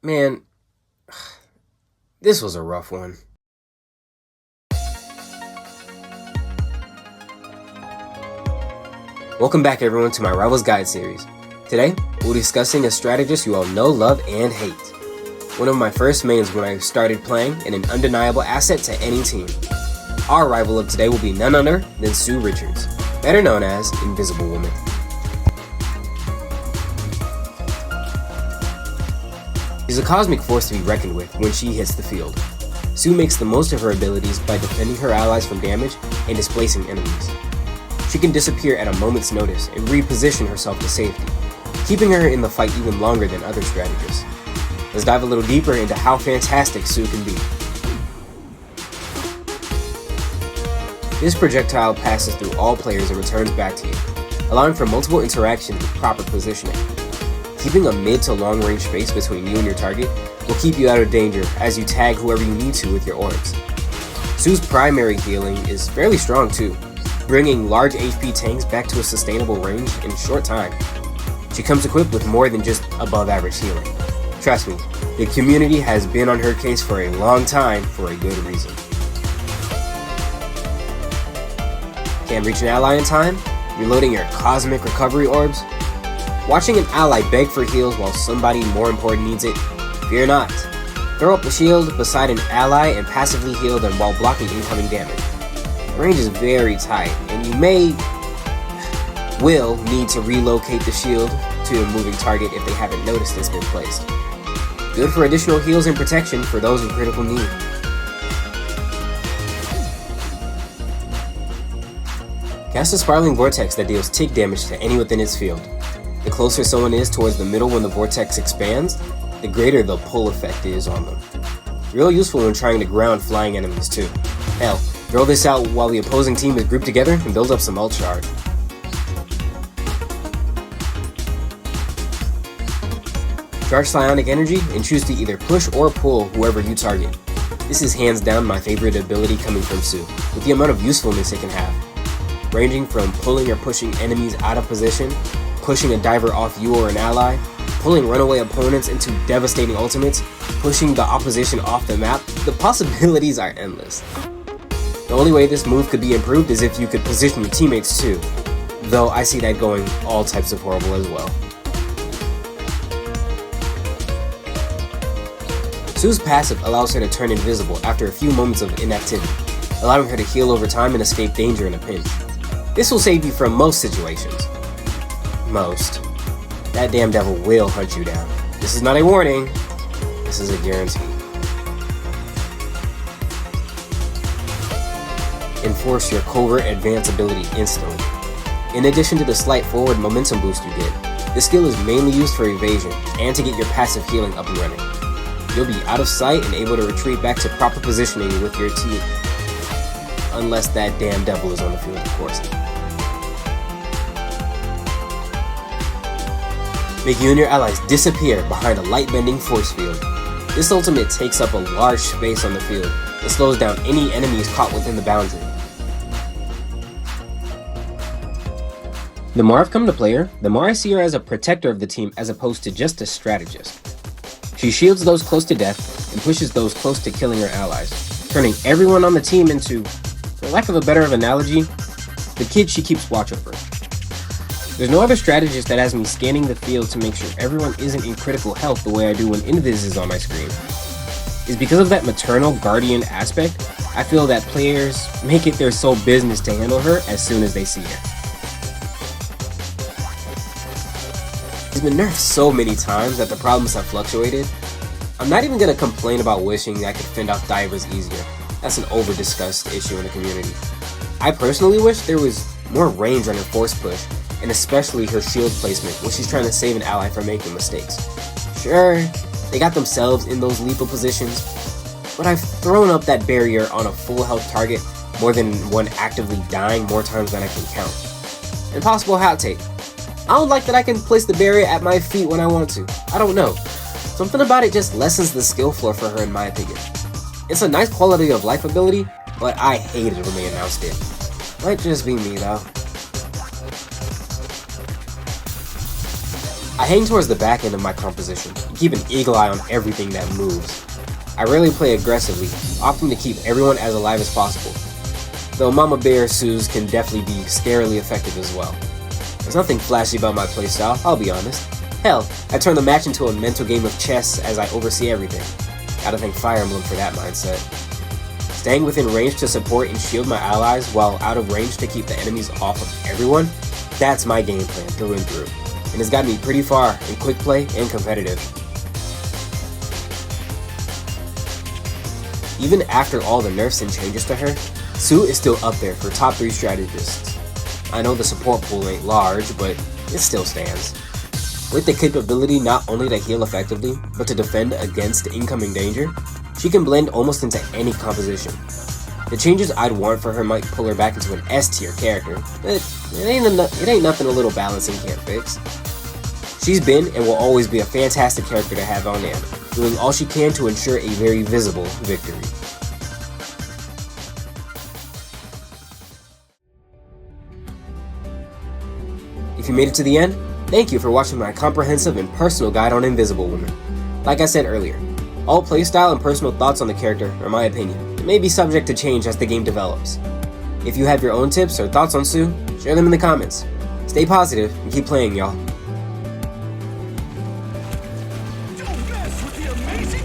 Man, this was a rough one. Welcome back everyone to my Rivals Guide series. Today, we'll be discussing a strategist you all know, love, and hate. One of my first mains when I started playing and an undeniable asset to any team. Our rival of today will be none other than Sue Richards, better known as Invisible Woman. She's a cosmic force to be reckoned with when she hits the field. Sue makes the most of her abilities by defending her allies from damage and displacing enemies. She can disappear at a moment's notice and reposition herself to safety, keeping her in the fight even longer than other strategists. Let's dive a little deeper into how fantastic Sue can be. This projectile passes through all players and returns back to you, allowing for multiple interactions with proper positioning. Keeping a mid to long range space between you and your target will keep you out of danger as you tag whoever you need to with your orbs. Sue's primary healing is fairly strong too, bringing large HP tanks back to a sustainable range in a short time. She comes equipped with more than just above average healing. Trust me, the community has been on her case for a long time for a good reason. Can't reach an ally in time? Reloading your cosmic recovery orbs? Watching an ally beg for heals while somebody more important needs it? Fear not. Throw up a shield beside an ally and passively heal them while blocking incoming damage. The range is very tight, and you will need to relocate the shield to a moving target if they haven't noticed it's been placed. Good for additional heals and protection for those in critical need. Cast a Spiraling Vortex that deals tick damage to any within its field. The closer someone is towards the middle when the vortex expands, the greater the pull effect is on them. Real useful when trying to ground flying enemies too. Hell, throw this out while the opposing team is grouped together and build up some ult charge. Charge Psionic Energy and choose to either push or pull whoever you target. This is hands down my favorite ability coming from Sue, with the amount of usefulness it can have. Ranging from pulling or pushing enemies out of position, pushing a diver off you or an ally, pulling runaway opponents into devastating ultimates, pushing the opposition off the map, the possibilities are endless. The only way this move could be improved is if you could position your teammates too, though I see that going all types of horrible as well. Sue's passive allows her to turn invisible after a few moments of inactivity, allowing her to heal over time and escape danger in a pinch. This will save you from most situations. Most. That damn devil will hunt you down. This is not a warning, this is a guarantee. Enforce your covert advance ability instantly. In addition to the slight forward momentum boost you get, this skill is mainly used for evasion and to get your passive healing up and running. You'll be out of sight and able to retreat back to proper positioning with your team. Unless that damn devil is on the field, of course. Make you and your allies disappear behind a light-bending force field. This ultimate takes up a large space on the field and slows down any enemies caught within the boundary. The more I've come to play her, the more I see her as a protector of the team as opposed to just a strategist. She shields those close to death and pushes those close to killing her allies, turning everyone on the team into, for lack of a better analogy, the kid she keeps watch over. There's no other strategist that has me scanning the field to make sure everyone isn't in critical health the way I do when Invis is on my screen. It's because of that maternal guardian aspect, I feel that players make it their sole business to handle her as soon as they see her. She's been nerfed so many times that the problems have fluctuated. I'm not even going to complain about wishing I could fend off divers easier. That's an over-discussed issue in the community. I personally wish there was more range on her force push, and especially her shield placement when she's trying to save an ally from making mistakes. Sure, they got themselves in those lethal positions, but I've thrown up that barrier on a full health target more than one actively dying more times than I can count. Impossible hot take. I don't like that I can place the barrier at my feet when I want to. I don't know. Something about it just lessens the skill floor for her in my opinion. It's a nice quality of life ability, but I hated when they announced it. Might just be me though. I hang towards the back end of my composition and keep an eagle eye on everything that moves. I rarely play aggressively, opting to keep everyone as alive as possible, though Mama Bear Sue's can definitely be scarily effective as well. There's nothing flashy about my playstyle, I'll be honest. Hell, I turn the match into a mental game of chess as I oversee everything. Gotta thank Fire Emblem for that mindset. Staying within range to support and shield my allies while out of range to keep the enemies off of everyone, that's my game plan through and through, and it's gotten me pretty far in quick play and competitive. Even after all the nerfs and changes to her, Sue is still up there for top 3 strategists. I know the support pool ain't large, but it still stands. With the capability not only to heal effectively, but to defend against incoming danger, she can blend almost into any composition. The changes I'd want for her might pull her back into an S tier character, but it ain't nothing a little balancing can't fix. She's been and will always be a fantastic character to have on hand, doing all she can to ensure a very visible victory. If you made it to the end, thank you for watching my comprehensive and personal guide on Invisible Woman. Like I said earlier, all playstyle and personal thoughts on the character are my opinion, and may be subject to change as the game develops. If you have your own tips or thoughts on Sue, share them in the comments. Stay positive and keep playing, y'all. Don't mess with the amazing